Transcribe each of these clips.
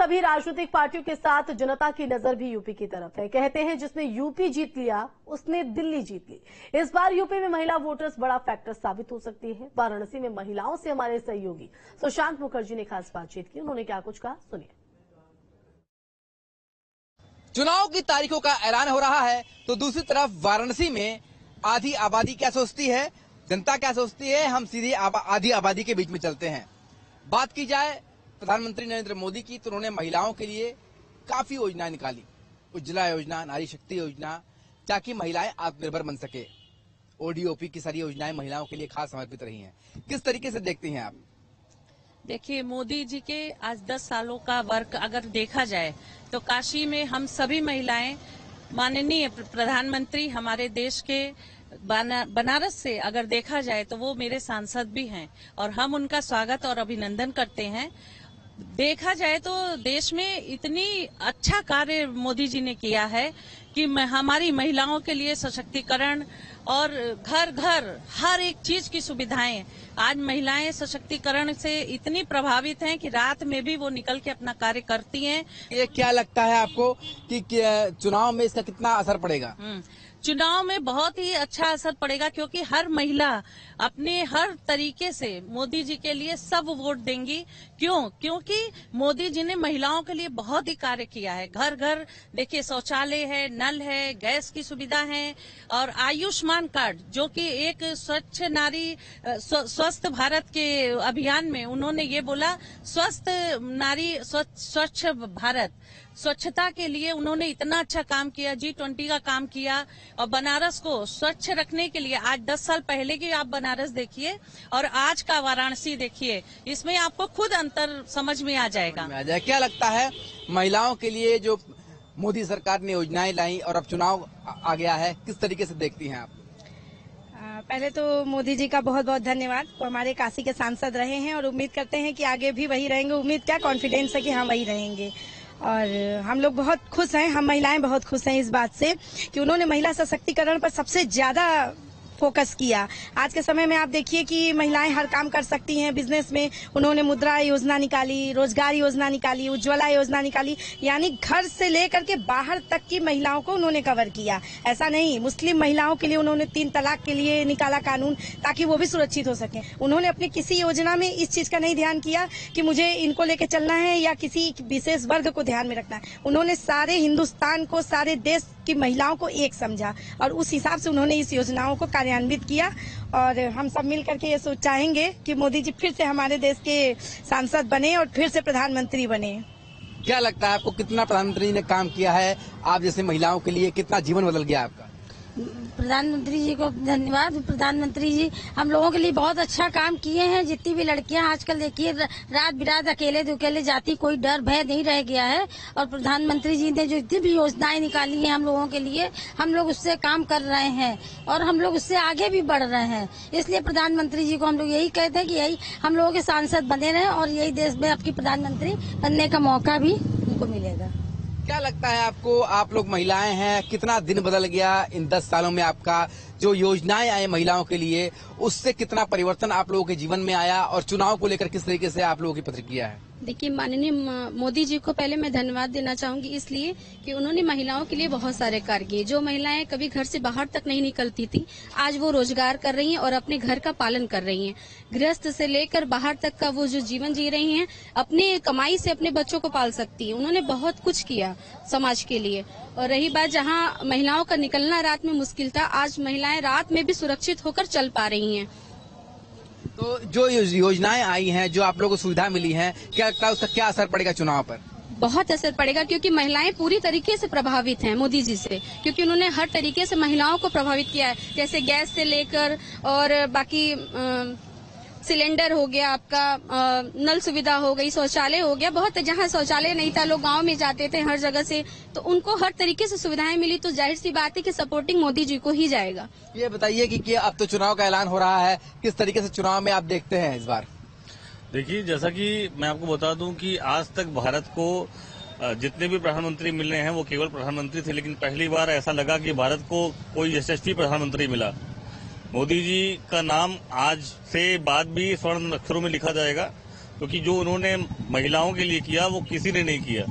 सभी राजनीतिक पार्टियों के साथ जनता की नजर भी यूपी की तरफ है। कहते हैं जिसने यूपी जीत लिया उसने दिल्ली जीत ली। इस बार यूपी में महिला वोटर्स बड़ा फैक्टर साबित हो सकती है। वाराणसी में महिलाओं से हमारे सहयोगी सुशांत मुखर्जी ने खास बातचीत की। उन्होंने क्या कुछ कहा, सुनिए। चुनाव की तारीखों का ऐलान हो रहा है तो दूसरी तरफ वाराणसी में आधी आबादी क्या सोचती है, जनता क्या सोचती है, हम सीधे आधी आबादी के बीच में चलते हैं। बात की जाए प्रधानमंत्री नरेंद्र मोदी की तो उन्होंने महिलाओं के लिए काफी योजनाएं निकाली। उज्ज्वला योजना, नारी शक्ति योजना, ताकि महिलाएं आत्मनिर्भर बन सके। ओडीओपी की सारी योजनाएं महिलाओं के लिए खास समर्पित रही हैं। किस तरीके से देखती हैं आप? देखिए, मोदी जी के आज 10 सालों का वर्क अगर देखा जाए तो काशी में हम सभी महिलाएं, माननीय प्रधानमंत्री हमारे देश के बनारस से अगर देखा जाए तो वो मेरे सांसद भी हैं और हम उनका स्वागत और अभिनंदन करते हैं। देखा जाए तो देश में इतनी अच्छा कार्य मोदी जी ने किया है कि हमारी महिलाओं के लिए सशक्तिकरण और घर घर हर एक चीज की सुविधाएं, आज महिलाएं सशक्तिकरण से इतनी प्रभावित हैं कि रात में भी वो निकल के अपना कार्य करती हैं। ये क्या लगता है आपको कि चुनाव में इसका कितना असर पड़ेगा? चुनाव में बहुत ही अच्छा असर पड़ेगा, क्योंकि हर महिला अपने हर तरीके से मोदी जी के लिए सब वोट देंगी। क्योंकि मोदी जी ने महिलाओं के लिए बहुत ही कार्य किया है। घर घर देखिए शौचालय है, नल है, गैस की सुविधा है और आयुष्मान कार्ड, जो कि एक स्वच्छ नारी स्वस्थ भारत के अभियान में उन्होंने ये बोला, स्वस्थ नारी स्वच्छ भारत, स्वच्छता के लिए उन्होंने इतना अच्छा काम किया, G20 का काम किया और बनारस को स्वच्छ रखने के लिए आज 10 साल पहले की आप बनारस देखिए और आज का वाराणसी देखिए, इसमें आपको खुद अंतर समझ में आ जाएगा। क्या लगता है महिलाओं के लिए जो मोदी सरकार ने योजनाएं लाई और अब चुनाव आ गया है, किस तरीके से देखती हैं आप? पहले तो मोदी जी का बहुत बहुत धन्यवाद। वो हमारे काशी के सांसद रहे हैं और उम्मीद करते हैं कि आगे भी वही रहेंगे। उम्मीद क्या, कॉन्फिडेंस है कि हाँ वही रहेंगे। और हम लोग बहुत खुश हैं, हम महिलाएं बहुत खुश हैं इस बात से कि उन्होंने महिला सशक्तिकरण पर सबसे ज्यादा फोकस किया। आज के समय में आप देखिए कि महिलाएं हर काम कर सकती हैं। बिजनेस में उन्होंने मुद्रा योजना निकाली, रोजगार योजना निकाली, उज्ज्वला योजना निकाली, यानी घर से लेकर के बाहर तक की महिलाओं को उन्होंने कवर किया। ऐसा नहीं, मुस्लिम महिलाओं के लिए उन्होंने 3 तलाक के लिए निकाला कानून, ताकि वो भी सुरक्षित हो सके। उन्होंने अपनी किसी योजना में इस चीज का नहीं ध्यान किया कि मुझे इनको लेके चलना है या किसी विशेष वर्ग को ध्यान में रखना है। उन्होंने सारे हिंदुस्तान को, सारे देश की महिलाओं को एक समझा और उस हिसाब से उन्होंने इस योजनाओं को कार्यान्वित किया। और हम सब मिल करके ये चाहेंगे कि मोदी जी फिर से हमारे देश के सांसद बने और फिर से प्रधानमंत्री बने। क्या लगता है आपको, कितना प्रधानमंत्री ने काम किया है आप जैसे महिलाओं के लिए, कितना जीवन बदल गया आपका? प्रधानमंत्री जी को धन्यवाद। प्रधानमंत्री जी हम लोगों के लिए बहुत अच्छा काम किए हैं। जितनी भी लड़कियां आजकल देखिए रात बिरात अकेले जाती, कोई डर भय नहीं रह गया है। और प्रधानमंत्री जी ने जो जितनी भी योजनाएं निकाली हैं हम लोगों के लिए, हम लोग उससे काम कर रहे हैं और हम लोग उससे आगे भी बढ़ रहे हैं। इसलिए प्रधानमंत्री जी को हम लोग यही कहते हैं कि यही हम लोगों के सांसद बने रहे और यही देश में आपकी प्रधानमंत्री बनने का मौका भी उनको मिलेगा। क्या लगता है आपको, आप लोग महिलाएं हैं, कितना दिन बदल गया इन 10 सालों में? आपका जो योजनाएं आए महिलाओं के लिए, उससे कितना परिवर्तन आप लोगों के जीवन में आया और चुनाव को लेकर किस तरीके से आप लोगों की प्रतिक्रिया है? देखिए, माननीय मोदी जी को पहले मैं धन्यवाद देना चाहूंगी, इसलिए कि उन्होंने महिलाओं के लिए बहुत सारे कार्य किए। जो महिलाएं कभी घर से बाहर तक नहीं निकलती थी, आज वो रोजगार कर रही हैं और अपने घर का पालन कर रही हैं। गृहस्थ से लेकर बाहर तक का वो जो जीवन जी रही हैं, अपने कमाई से अपने बच्चों को पाल सकती है। उन्होंने बहुत कुछ किया समाज के लिए। और रही बात जहाँ महिलाओं का निकलना रात में मुश्किल था, आज महिलाएं रात में भी सुरक्षित होकर चल पा रही हैं। तो जो योजनाएं आई हैं, जो आप लोगों को सुविधा मिली है, क्या लगता है उसका क्या असर पड़ेगा चुनाव पर? बहुत असर पड़ेगा, क्योंकि महिलाएं पूरी तरीके से प्रभावित हैं मोदी जी से, क्योंकि उन्होंने हर तरीके से महिलाओं को प्रभावित किया है। जैसे गैस से लेकर और बाकी सिलेंडर हो गया, आपका नल सुविधा हो गई, शौचालय हो गया। बहुत जहाँ शौचालय नहीं था, लोग गांव में जाते थे हर जगह से, तो उनको हर तरीके से सुविधाएं मिली। तो जाहिर सी बात है कि सपोर्टिंग मोदी जी को ही जाएगा। ये बताइए कि अब तो चुनाव का ऐलान हो रहा है, किस तरीके से चुनाव में आप देखते हैं इस बार? देखिए, जैसा कि मैं आपको बता दूं कि आज तक भारत को जितने भी प्रधानमंत्री मिले हैं वो केवल प्रधानमंत्री थे, लेकिन पहली बार ऐसा लगा कि भारत को कोई यशस्वी प्रधानमंत्री मिला। मोदी जी का नाम आज से बाद भी स्वर्ण अक्षरों में लिखा जाएगा। क्योंकि जो उन्होंने महिलाओं के लिए किया वो किसी ने नहीं किया।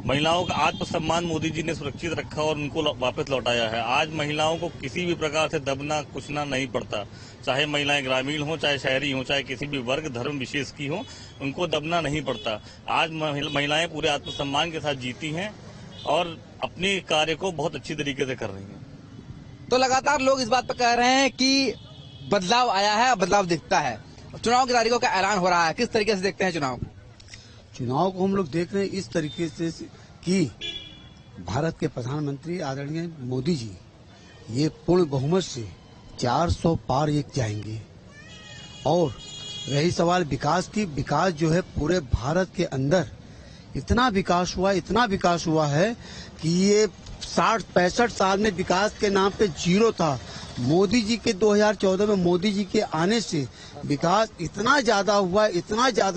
महिलाओं का आत्मसम्मान मोदी जी ने सुरक्षित रखा और उनको वापस लौटाया है। आज महिलाओं को किसी भी प्रकार से दबना कुचना नहीं पड़ता, चाहे महिलाएं ग्रामीण हो, चाहे शहरी हो, चाहे किसी भी वर्ग धर्म विशेष की हो, उनको दबना नहीं पड़ता। आज महिलाएं पूरे आत्मसम्मान के साथ जीती हैं और अपने कार्य को बहुत अच्छी तरीके से कर रही हैं। तो लगातार लोग इस बात पर कह रहे हैं कि बदलाव आया है, बदलाव दिखता है। चुनाव की तारीखों का ऐलान हो रहा है, किस तरीके से देखते हैं चुनाव को? चुनाव को हम लोग देख रहे हैं इस तरीके से कि भारत के प्रधानमंत्री आदरणीय मोदी जी ये पूर्ण बहुमत से 400 पार एक जाएंगे। और रही सवाल विकास की, विकास जो है पूरे भारत के अंदर इतना विकास हुआ है कि ये 60-65 साल में विकास के नाम पे जीरो था। मोदी जी के 2014 में मोदी जी के आने से विकास इतना ज्यादा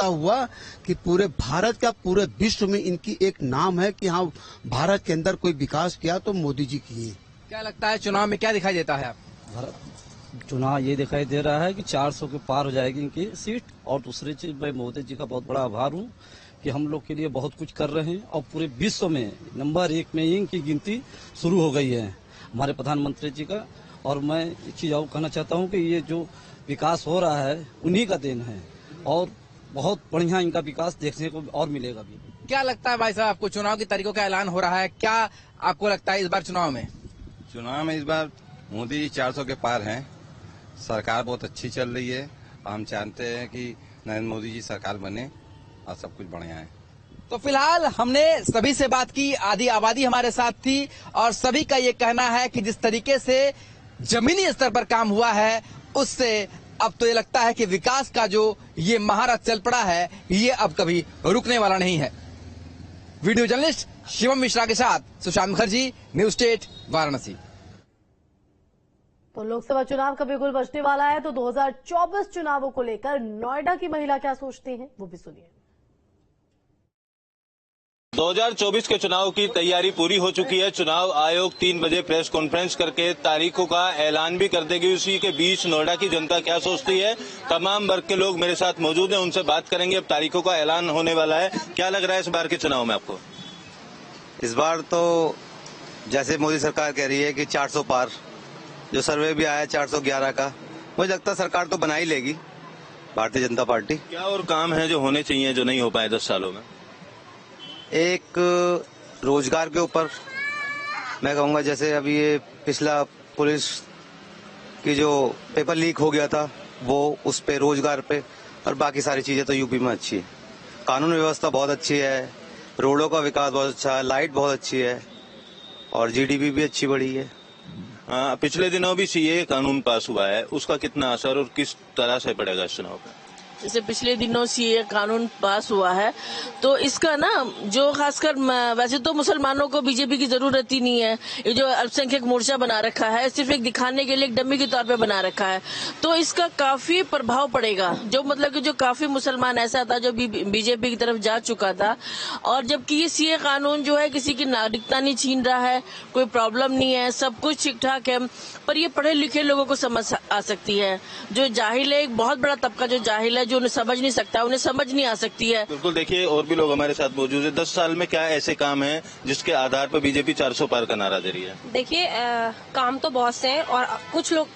हुआ कि पूरे भारत का पूरे विश्व में इनकी एक नाम है कि हाँ भारत के अंदर कोई विकास किया तो मोदी जी किए। क्या लगता है चुनाव में क्या दिखाई देता है? चुनाव ये दिखाई दे रहा है कि 400 के पार हो जाएगी इनकी सीट। और दूसरी चीज, मैं मोदी जी का बहुत बड़ा आभार हूँ कि हम लोग के लिए बहुत कुछ कर रहे हैं और पूरे विश्व में नंबर 1 में इनकी गिनती शुरू हो गई है हमारे प्रधानमंत्री जी का। और मैं एक चीज और कहना चाहता हूँ कि ये जो विकास हो रहा है उन्हीं का देन है और बहुत बढ़िया इनका विकास देखने को और मिलेगा भी। क्या लगता है भाई साहब आपको, चुनाव की तारीखों का ऐलान हो रहा है, क्या आपको लगता है इस बार चुनाव में इस बार मोदी जी 400 के पार हैं। सरकार बहुत अच्छी चल रही है। हम चाहते हैं कि नरेंद्र मोदी जी सरकार बने और सब कुछ बढ़िया है। तो फिलहाल हमने सभी से बात की, आधी आबादी हमारे साथ थी और सभी का ये कहना है कि जिस तरीके से जमीनी स्तर पर काम हुआ है उससे अब तो ये लगता है कि विकास का जो ये महारथ चल पड़ा है ये अब कभी रुकने वाला नहीं है। वीडियो जर्नलिस्ट शिवम मिश्रा के साथ सुशांत मुखर्जी, न्यूज स्टेट, वाराणसी। तो लोकसभा चुनाव का बिगुल बजने वाला है, तो 2024 चुनावों को लेकर नोएडा की महिला क्या सोचती हैं वो भी सुनिए। 2024 के चुनाव की तैयारी पूरी हो चुकी है। चुनाव आयोग 3 बजे प्रेस कॉन्फ्रेंस करके तारीखों का ऐलान भी कर देगी। उसी के बीच नोएडा की जनता क्या सोचती है, तमाम वर्ग के लोग मेरे साथ मौजूद हैं, उनसे बात करेंगे। अब तारीखों का ऐलान होने वाला है, क्या लग रहा है इस बार के चुनाव में आपको? इस बार तो जैसे मोदी सरकार कह रही है कि 400 पार, जो सर्वे भी आया 411 का, मुझे लगता है सरकार तो बना ही लेगी भारतीय जनता पार्टी। क्या और काम है जो होने चाहिए जो नहीं हो पाए 10 सालों में? एक रोजगार के ऊपर मैं कहूंगा, जैसे अभी ये पिछला पुलिस की जो पेपर लीक हो गया था वो उस पे, रोजगार पे, और बाकी सारी चीजें तो यूपी में अच्छी है। कानून व्यवस्था बहुत अच्छी है, रोडों का विकास बहुत अच्छा है, लाइट बहुत अच्छी है और जीडीपी भी अच्छी बढ़ी है। पिछले दिनों भी सीए कानून पास हुआ है, उसका कितना असर और किस तरह से पड़ेगा इस चुनाव पे? जैसे पिछले दिनों सीए कानून पास हुआ है तो इसका ना जो खासकर, वैसे तो मुसलमानों को बीजेपी की जरूरत ही नहीं है, ये जो अल्पसंख्यक मोर्चा बना रखा है सिर्फ एक दिखाने के लिए, एक डम्मी के तौर पे बना रखा है, तो इसका काफी प्रभाव पड़ेगा। जो मतलब कि जो काफी मुसलमान ऐसा था जो बीजेपी की तरफ जा चुका था, और जबकि ये सीए कानून जो है किसी की नागरिकता नहीं छीन रहा है, कोई प्रॉब्लम नहीं है, सब कुछ ठीक ठाक है, पर ये पढ़े लिखे लोगों को समझ आ सकती है। जो जाहिल है, एक बहुत बड़ा तबका जो जाहिल है, जो उन्हें समझ नहीं सकता, उन्हें समझ नहीं आ सकती है। बिल्कुल, देखिए और भी लोग हमारे साथ मौजूद है। 10 साल में क्या ऐसे काम है जिसके आधार पर बीजेपी 400 पार का नारा दे रही है? देखिए, काम तो बहुत से हैं और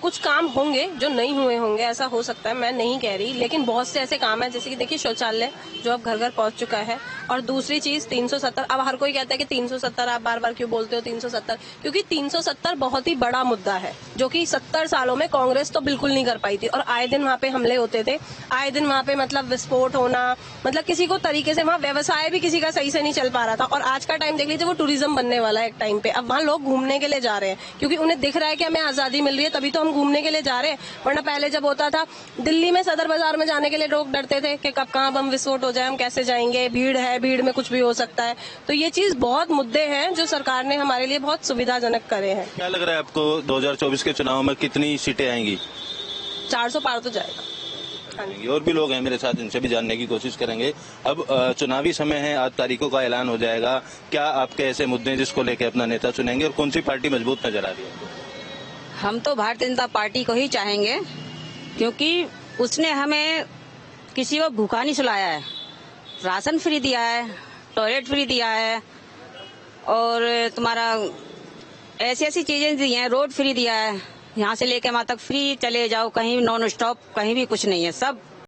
कुछ काम होंगे जो नहीं हुए होंगे, ऐसा हो सकता है, मैं नहीं कह रही, लेकिन बहुत से ऐसे काम है जैसे कि देखिए शौचालय जो अब घर घर पहुंच चुका है, और दूसरी चीज 370। अब हर कोई कहता है कि 370, आप बार बार क्यों बोलते हो 370? क्योंकि 370 बहुत ही बड़ा मुद्दा है जो कि 70 सालों में कांग्रेस तो बिल्कुल नहीं कर पाई थी, और आए दिन वहाँ पे हमले होते थे, आए दिन वहाँ पे मतलब विस्फोट होना, मतलब किसी को तरीके से वहाँ व्यवसाय भी किसी का सही से नहीं चल पा रहा था। और आज का टाइम देख लीजिए, वो टूरिज्म बनने वाला है एक टाइम पे। अब वहाँ लोग घूमने के लिए जा रहे हैं क्योंकि उन्हें दिख रहा है कि हमें आजादी मिल रही है, तभी तो हम घूमने के लिए जा रहे हैं। वरना पहले जब होता था, दिल्ली में सदर बाजार में जाने के लिए लोग डरते थे कि कब कहाँ बम विस्फोट हो जाए, हम कैसे जाएंगे, भीड़ है, भीड़ में कुछ भी हो सकता है। तो ये चीज बहुत मुद्दे हैं जो सरकार ने हमारे लिए बहुत सुविधाजनक करे हैं। क्या लग रहा है आपको 2024 के चुनाव में कितनी सीटें आएंगी? 400 पार तो जाएगा। और भी लोग हैं मेरे साथ, इनसे भी जानने की कोशिश करेंगे। अब चुनावी समय है, आज तारीखों का ऐलान हो जाएगा, क्या आपके ऐसे मुद्दे हैं जिसको लेकर अपना नेता चुनेंगे और कौन सी पार्टी मजबूत नजर आ रही है? हम तो भारतीय जनता पार्टी को ही चाहेंगे क्योंकि उसने हमें किसी को भूखा नहीं सुलाया है, राशन फ्री दिया है, टॉयलेट फ्री दिया है और तुम्हारा ऐसी ऐसी चीजें दी हैं, रोड फ्री दिया है। यहाँ से लेके वहाँ तक फ्री, चले जाओ कहीं, नॉन स्टॉप, कहीं भी कुछ नहीं है, सब